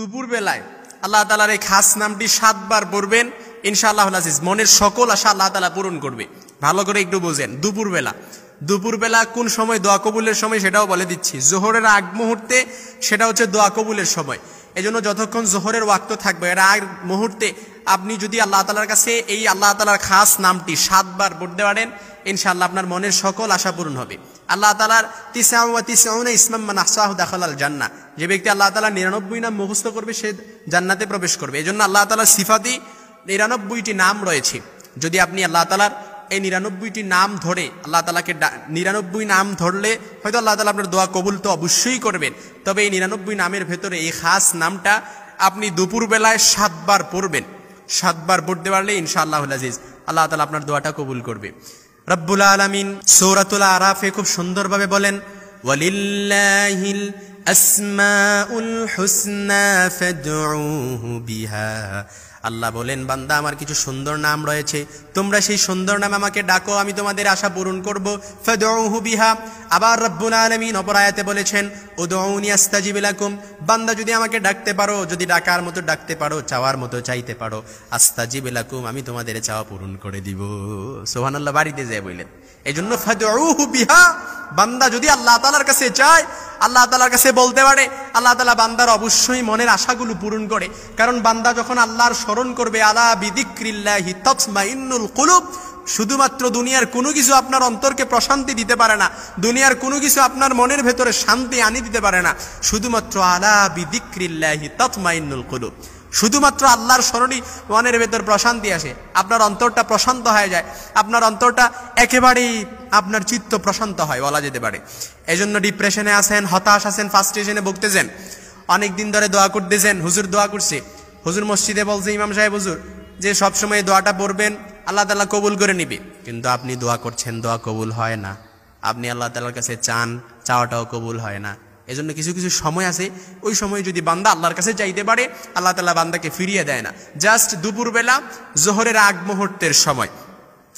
দুপুর বেলায় আল্লাহ তাআলার এই খাস নামটি 7 বার পড়বেন, ইনশাআল্লাহুল আজিজ মনের সকল আশা আল্লাহ তাআলা পূরণ করবে। ভালো করে একটু বোঝেন। দুপুরবেলা কোন সময় দোয়া কবুলের সময় সেটাও বলে দিচ্ছি। জোহরের আগ মুহূর্তে সেটা হচ্ছে দোয়া কবুলের সময়। এজন্য যতক্ষণ জোহরের ওয়াক্ত থাকবে এর আগ মুহূর্তে আপনি যদি আল্লাহ তাআলার কাছে এই আল্লাহ তাআলার খাস নামটি 7 বার পড়তে পারেন, ইনশাআল্লাহ আপনার মনের সকল আশা পূরণ হবে। আল্লাহ তাআলার 99 ইসমান মান আহসাহু দাখালাল জান্নাহ, যে ব্যক্তি আল্লাহ তাআলার 99 নাম মুখস্থ করবে সে জান্নাতে প্রবেশ করবে। এজন্য আল্লাহ তাআলার সিফাতি 99টি নাম রয়েছে। যদি আপনি আল্লাহ তাআলার এই 99টি নাম ধরে আল্লাহ তাআলাকে 99 নাম ধরলে হয়তো আল্লাহ তাআলা আপনার দোয়া কবুল তো অবশ্যই করবেন। তবে এই 99 নামের ভেতরে এই খাস নামটা আপনি দুপুর বেলায় 7 বার পড়বেন। 7 বার পড়তে পারলে ইনশাআল্লাহুল আজিজ আল্লাহ তাআলা আপনার দোয়াটা কবুল করবে। রব্বুল আলামিন সূরাতুল আরাফে খুব সুন্দরভাবে বলেন, ওয়ালিল্লাহিল আসমাউল হুসনা ফাদউহু বিহা। আল্লাহ বলেন, বান্দা আমার কিছু সুন্দর নাম রয়েছে, তোমরা সেই সুন্দর নাম আমাকে ডাকো, আমি তোমাদের আশা পূরণ করব। ফাদউহু বিহা। আবার রব্বুল আলামিন অপর আয়াতে বলেছেন, উদউনি আস্তাজিব লাকুম। বান্দা যদি আমাকে ডাকতে পারো, যদি ডাকার মতো ডাকতে পারো, চাওয়ার মতো চাইতে পারো, আস্তাজিব লাকুম, আমি তোমাদের চাওয়া পূরণ করে দিব। সুবহানাল্লাহ বাড়িতে যায় বললেন। এজন্য ফাদউহু বিহা, বান্দা যদি আল্লাহ তাআলার কাছে চায়, আল্লাহ তাআলার কাছে বলতে পারে, আল্লাহ তাআলা বান্দার অবশ্যই মনের আশাগুলো পূরণ করে। কারণ বান্দা যখন আল্লাহর স্মরণ করবে, আলা বিযিক্রিল্লাহি তাতমাইন্নুল কুলুব, শুধুমাত্র দুনিয়ার কোনো কিছু আপনার অন্তরকে প্রশান্তি দিতে পারে না, দুনিয়ার কোনো কিছু আপনার মনের ভেতরে শান্তি আনি দিতে পারে না, শুধুমাত্র আলা বিযিক্রিল্লাহি তাতমাইন্নুল কুলুব, শুধুমাত্র আল্লাহর স্মরণই মনের ভেতর প্রশান্তি আসে, আপনার অন্তরটা প্রশান্ত হয়ে যায়, আপনার অন্তরটা একেবারেই আপনার চিত্ত প্রশান্ত হয় বলা যেতে পারে। এজন্য ডিপ্রেশনে আছেন, হতাশ আছেন, ফ্রাস্ট্রেশনে ভুগতেছেন, অনেকদিন ধরে দোয়া করতেছেন, হুজুর দোয়া করছে, হুজুর মসজিদে বলছে ইমাম সাহেব হুজুর যে সবসময় দোয়াটা পড়বেন আল্লাহ তাআলা কবুল করে নিবে, কিন্তু আপনি দোয়া করছেন, দোয়া কবুল হয় না, আপনি আল্লাহ তাআলার কাছে চান, চাওয়াটাও কবুল হয় না। এজন্য কিছু কিছু সময় আছে, ওই সময় যদি বান্দা আল্লাহর কাছে চাইতে পারে, আল্লাহ তাআলা বান্দাকে ফিরিয়ে দেয় না। জাস্ট দুপুরবেলা জোহরের আগ মুহূর্তের সময়।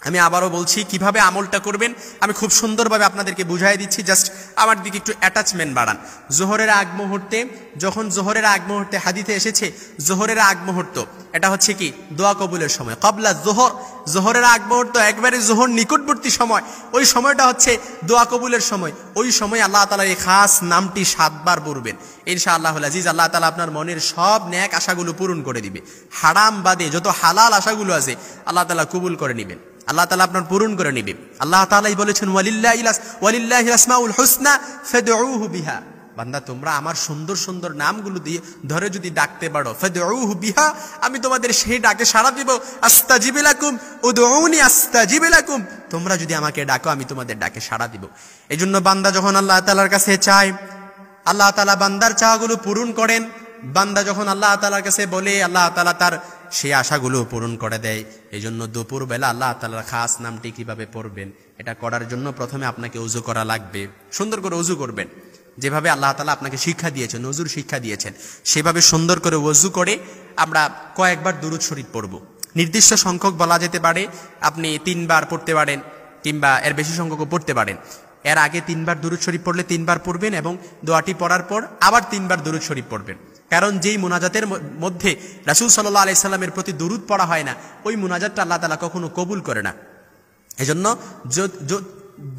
আমি আবারও বলছি কিভাবে আমলটা করবেন, আমি খুব সুন্দরভাবে আপনাদেরকে বুঝাই দিচ্ছি, জাস্ট আমার দিকে একটু অ্যাটাচমেন্ট বাড়ান। জোহরের আগ মুহূর্তে, যখন জোহরের আগ মুহূর্তে হাদিসে এসেছে জোহরের আগ মুহূর্ত, এটা হচ্ছে কি দোয়া কবুলের সময়। ক্বাবলা যোহর, জোহরের আগ মুহূর্ত একবারে জোহর নিকটবর্তী সময়, ওই সময়টা হচ্ছে দোয়া কবুলের সময়। ওই সময় আল্লাহ তাআলার এই খাস নামটি 7 বার পড়বেন, ইনশাআল্লাহুল আজিজ আল্লাহ তাআলা আপনার মনের সব নেক আশাগুলো পূরণ করে দিবে। হারাম বাদে যত হালাল আশাগুলো আছে আল্লাহ তাআলা কবুল করে নেবেন, আল্লাহ তাআলা আপনার পূরণ করে নেবে। আল্লাহ তাআলাই বলেছেন, ওয়ালিল্লাহিল আসমাউল হুসনা ফাদউহু বিহা। বান্দা তোমরা আমার সুন্দর সুন্দর নামগুলো দিয়ে ধরে যদি ডাকতে পারো, ফাদউহু বিহা, আমি তোমাদের সেই ডাকে সাড়া দিব। আস্তাজিব লাকুম, উদউনি আস্তাজিব লাকুম, তোমরা যদি আমাকে ডাকো আমি তোমাদের ডাকে সাড়া দিব। এজন্য বান্দা যখন আল্লাহ তাআলার কাছে চায়, আল্লাহ তাআলা বান্দার চাওয়াগুলো পূরণ করেন। বান্দা যখন আল্লাহ তাআলার কাছে বলে, আল্লাহ তাআলা তার সেই আশাগুলো পূরণ করে দেয়। এই জন্য দুপুরবেলা আল্লাহ তাআলার খাস নামটি কিভাবে পড়বেন, এটা করার জন্য প্রথমে আপনাকে ওযু করা লাগবে। সুন্দর করে ওযু করবেন, যেভাবে আল্লাহ তাআলা আপনাকে শিক্ষা দিয়েছেন, ওযুর শিক্ষা দিয়েছেন, সেভাবে সুন্দর করে ওযু করে আমরা কয়েকবার দুরূদ শরীফ পড়ব। নির্দিষ্ট সংখ্যক বলা যেতে পারে, আপনি 3 বার পড়তে পারেন কিংবা এর বেশি সংখ্যকও পড়তে পারেন। এর আগে 3 বার দুরূদ শরীফ পড়লে 3 বার পড়বেন এবং দোয়াটি পড়ার পর আবার 3 বার দুরূদ শরীফ পড়বেন। কারণ যেই মুনাজাতের মধ্যে রাসূল সাল্লাল্লাহু আলাইহি সাল্লামের প্রতি দুরূদ পড়া হয় না, ওই মুনাজাতটা আল্লাহ তাআলা কখনো কবুল করে না। এজন্য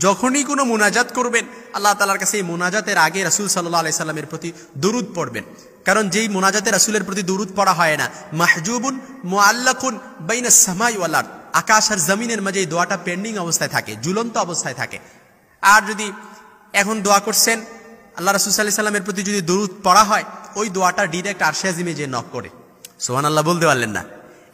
যখনই কোনো মুনাজাত করবেন আল্লাহ তাআলার কাছে এই মুনাজাতের আগে রাসূল সাল্লাল্লাহু আলাইহি সাল্লামের প্রতি দুরূদ পড়বেন। কারণ যেই মুনাজাতে রাসূলের প্রতি দুরূদ পড়া হয় না, মাহজুবুন মুআল্লাকুন বাইনাস সামাই ওয়াল আরদ, আকাশ আর জমিনের মাঝে এই দোয়াটা পেন্ডিং অবস্থায় থাকে, ঝুলন্ত অবস্থায় থাকে। আর যদি এখন দোয়া করছেন, আল্লাহ রাসূল সাল্লাল্লাহু আলাইহি সাল্লামের প্রতি যদি দুরূদ পড়া হয়, ওই দোয়াটা ডাইরেক্ট আরশে আজিমে যে নক করে। সুবহানাল্লাহ বলতে পারলেন না?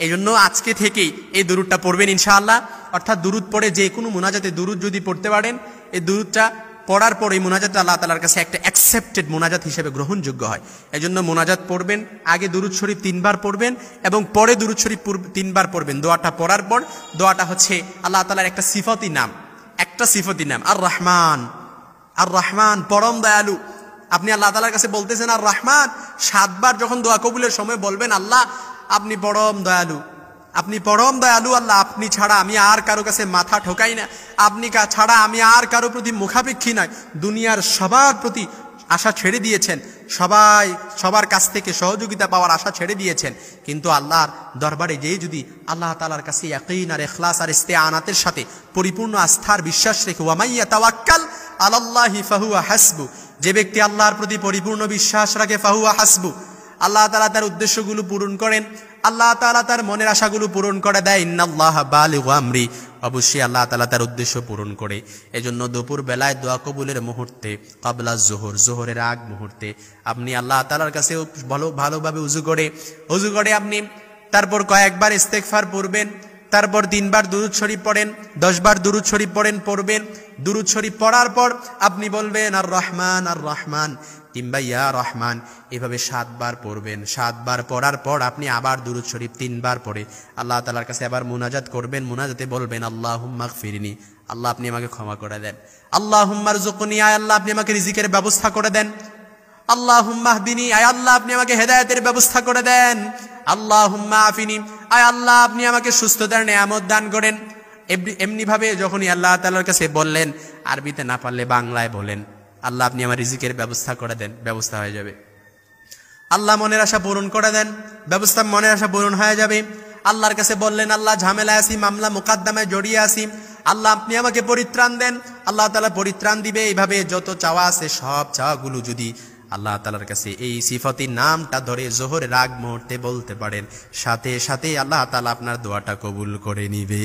এই জন্য আজকে থেকেই এই দুরূদটা পড়বেন ইনশাআল্লাহ। অর্থাৎ দুরূদ পড়ে যে কোনো মুনাজাতে দুরূদ যদি পড়তে পারেন, এই দুরূদটা পড়ার পর এই মুনাজাতটা আল্লাহ তাআলার কাছে একটা অ্যাকসেপ্টেড মুনাজাত হিসেবে গ্রহণযোগ্য হয়। এই জন্য মুনাজাত পড়বেন, আগে দুরূদ শরীফ 3 বার পড়বেন এবং পরে দুরূদ শরীফ 3 বার পড়বেন। দোয়াটা পড়ার পর, দোয়াটা হচ্ছে আল্লাহ তাআলার একটা সিফাতি নাম, আর রহমান। আর রহমান পরম দয়ালু। আপনি আল্লাহ তাআলার কাছে বলতেছেন আর রহমান, 7 বার যখন দোয়া কবুলের সময় বলবেন, আল্লাহ আপনি পরম দয়ালু, আপনি পরম দয়ালু আল্লাহ, আপনি ছাড়া আমি আর কারো কাছে মাথা ঠোকাই না, আপনি ছাড়া আমি আর কারো প্রতি মুখাপেক্ষী নাই, দুনিয়ার সবার প্রতি আশা ছেড়ে দিয়েছেন, সবার কাছ থেকে সহযোগিতা পাওয়ার আশা ছেড়ে দিয়েছেন, কিন্তু আল্লাহর দরবারে যেই যদি আল্লাহ তাআলার কাছে ইয়াকিন আর ইখলাস আর ইস্তেআনাতের সাথে পরিপূর্ণ আস্থার বিশ্বাস রেখে, ওয়া মাইয়া তাওয়াক্কাল আলাল্লাহি ফাহুয়া হাসবু, যে ব্যক্তি আল্লাহর প্রতি পরিপূর্ণ বিশ্বাস রাখে, ফাহুয়া হাসবু, আল্লাহ তাআলা তার উদ্দেশ্যগুলো পূরণ করেন, আল্লাহ তাআলা তার মনের আশাগুলো পূরণ করে দেয়। ইন্নাল্লাহা বালিগু আমরি, অবশ্যই আল্লাহ তাআলা তার উদ্দেশ্য পূরণ করে। এজন্য দুপুর বেলায় দোয়া কবুলের মুহূর্তে, ক্বাবলা যোহরের আগ মুহূর্তে আপনি আল্লাহ তাআলার কাছে ভালোভাবে উযু করে আপনি তারপর কয়েকবার ইস্তেগফার পড়বেন, তারপর 3 বার দুরূদ শরীফ পড়েন, 10 বার দুরূদ শরীফ পড়বেন। দুরূদ শরীফ পড়ার পর আপনি বলবেন আর রহমান আর রহমান, কিংবা ইয়া রহমান, এভাবে 7 বার পড়বেন। 7 বার পড়ার পর আপনি আবার দুরূদ শরীফ 3 বার পড়ে আল্লাহ তাআলার কাছে আবার মুনাজাত করবেন। মুনাজাতে বলবেন আল্লাহুম্মা গফিরনি, আল্লাহ আপনি আমাকে ক্ষমা করে দেন। আল্লাহুম্মা রযুকনি, আয় আল্লাহ আপনি আমাকে রিজিকের ব্যবস্থা করে দেন। আল্লাহুম্মা হদিনি, আয় আল্লাহ আপনি আমাকে হেদায়েতের ব্যবস্থা করে দেন। আল্লাহুম্মা আফিনি, আয় আল্লাহ আপনি আমাকে সুস্থতার নেয়ামত দান করেন। এমনি ভাবে যখনই আল্লাহ তাআলার কাছে বললেন, আরবিতে না পারলে বাংলায় বলেন, আল্লাহ আপনি আমার রিজিকের ব্যবস্থা করে দেন, ব্যবস্থা হয়ে যাবে। আল্লাহ মনের আশা পূরণ করে দেন, মনের আশা পূরণ হয়ে যাবে। আল্লাহর কাছে বললেন, আল্লাহ ঝামেলায় আছি, মামলা মোকদ্দমায় জড়িয়ে আছি, আল্লাহ আপনি আমাকে পরিত্রাণ দেন, আল্লাহ তাআলা পরিত্রাণ দিবে। এইভাবে যত চাওয়া আছে সব চাওয়াগুলো যদি আল্লাহ তাআলার কাছে এই সিফাতি নামটা ধরে যোহরের আগ মুহূর্তে বলতে পারেন, সাথে সাথে আল্লাহ তাআলা আপনার দোয়াটা কবুল করে নিবে।